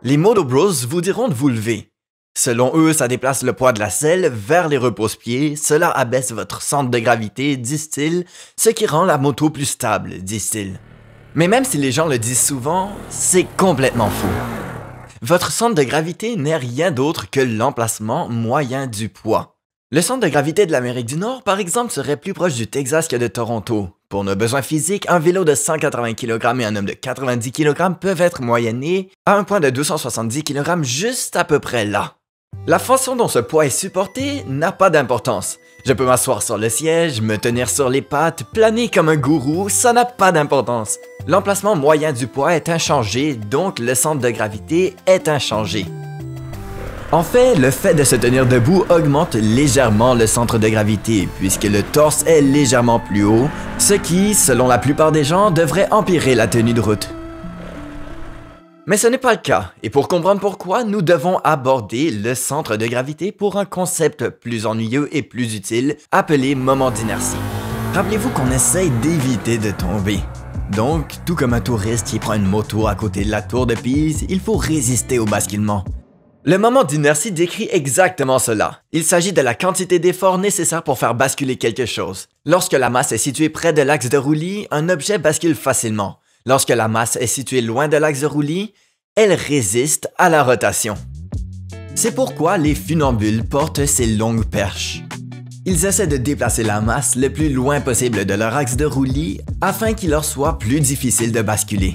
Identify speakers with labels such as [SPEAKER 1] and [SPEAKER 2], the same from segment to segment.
[SPEAKER 1] Les Moto Bros vous diront de vous lever. Selon eux, ça déplace le poids de la selle vers les repose-pieds, cela abaisse votre centre de gravité, disent-ils, ce qui rend la moto plus stable, disent-ils. Mais même si les gens le disent souvent, c'est complètement faux. Votre centre de gravité n'est rien d'autre que l'emplacement moyen du poids. Le centre de gravité de l'Amérique du Nord, par exemple, serait plus proche du Texas que de Toronto. Pour nos besoins physiques, un vélo de 180 kg et un homme de 90 kg peuvent être moyennés à un point de 270 kg juste à peu près là. La façon dont ce poids est supporté n'a pas d'importance. Je peux m'asseoir sur le siège, me tenir sur les pattes, planer comme un gourou, ça n'a pas d'importance. L'emplacement moyen du poids est inchangé, donc le centre de gravité est inchangé. En fait, le fait de se tenir debout augmente légèrement le centre de gravité, puisque le torse est légèrement plus haut, ce qui, selon la plupart des gens, devrait empirer la tenue de route. Mais ce n'est pas le cas, et pour comprendre pourquoi, nous devons aborder le centre de gravité pour un concept plus ennuyeux et plus utile, appelé moment d'inertie. Rappelez-vous qu'on essaye d'éviter de tomber. Donc, tout comme un touriste qui prend une moto à côté de la tour de Pise, il faut résister au basculement. Le moment d'inertie décrit exactement cela. Il s'agit de la quantité d'effort nécessaire pour faire basculer quelque chose. Lorsque la masse est située près de l'axe de roulis, un objet bascule facilement. Lorsque la masse est située loin de l'axe de roulis, elle résiste à la rotation. C'est pourquoi les funambules portent ces longues perches. Ils essaient de déplacer la masse le plus loin possible de leur axe de roulis afin qu'il leur soit plus difficile de basculer.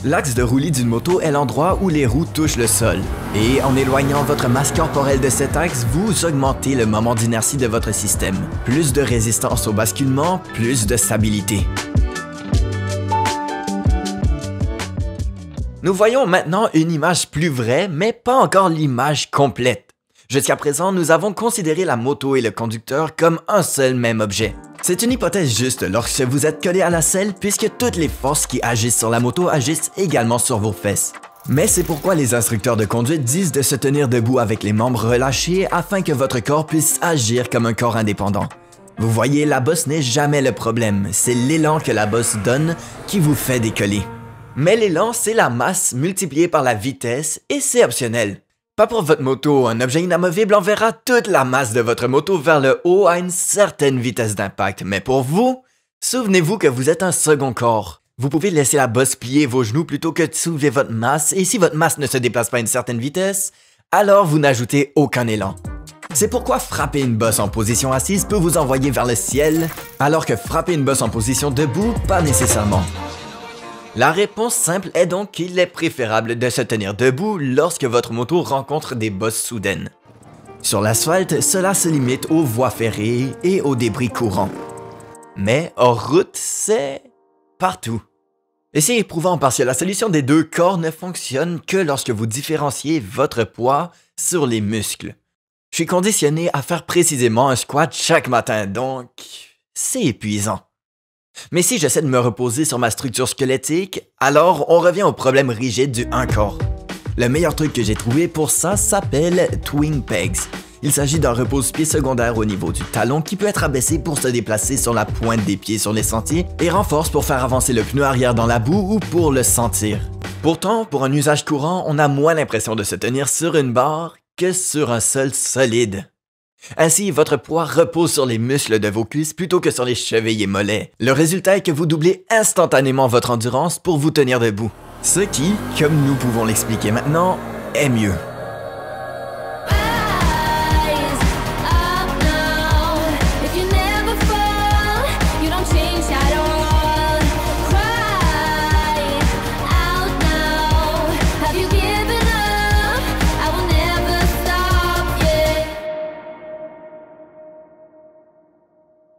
[SPEAKER 1] L'axe de roulis d'une moto est l'endroit où les roues touchent le sol, et en éloignant votre masse corporelle de cet axe, vous augmentez le moment d'inertie de votre système. Plus de résistance au basculement, plus de stabilité. Nous voyons maintenant une image plus vraie, mais pas encore l'image complète. Jusqu'à présent, nous avons considéré la moto et le conducteur comme un seul même objet. C'est une hypothèse juste lorsque vous êtes collé à la selle, puisque toutes les forces qui agissent sur la moto agissent également sur vos fesses. Mais c'est pourquoi les instructeurs de conduite disent de se tenir debout avec les membres relâchés afin que votre corps puisse agir comme un corps indépendant. Vous voyez, la bosse n'est jamais le problème, c'est l'élan que la bosse donne qui vous fait décoller. Mais l'élan, c'est la masse multipliée par la vitesse et c'est optionnel. Pas pour votre moto, un objet inamovible enverra toute la masse de votre moto vers le haut à une certaine vitesse d'impact. Mais pour vous, souvenez-vous que vous êtes un second corps. Vous pouvez laisser la bosse plier vos genoux plutôt que de soulever votre masse et si votre masse ne se déplace pas à une certaine vitesse, alors vous n'ajoutez aucun élan. C'est pourquoi frapper une bosse en position assise peut vous envoyer vers le ciel, alors que frapper une bosse en position debout, pas nécessairement. La réponse simple est donc qu'il est préférable de se tenir debout lorsque votre moto rencontre des bosses soudaines. Sur l'asphalte, cela se limite aux voies ferrées et aux débris courants. Mais hors route, c'est partout. Et c'est éprouvant parce que la solution des deux corps ne fonctionne que lorsque vous différenciez votre poids sur les muscles. Je suis conditionné à faire précisément un squat chaque matin, donc c'est épuisant. Mais si j'essaie de me reposer sur ma structure squelettique, alors on revient au problème rigide du un corps. Le meilleur truc que j'ai trouvé pour ça s'appelle Twin Pegs. Il s'agit d'un repose-pied secondaire au niveau du talon qui peut être abaissé pour se déplacer sur la pointe des pieds sur les sentiers et renforce pour faire avancer le pneu arrière dans la boue ou pour le sentir. Pourtant, pour un usage courant, on a moins l'impression de se tenir sur une barre que sur un sol solide. Ainsi, votre poids repose sur les muscles de vos cuisses plutôt que sur les chevilles et mollets. Le résultat est que vous doublez instantanément votre endurance pour vous tenir debout. Ce qui, comme nous pouvons l'expliquer maintenant, est mieux.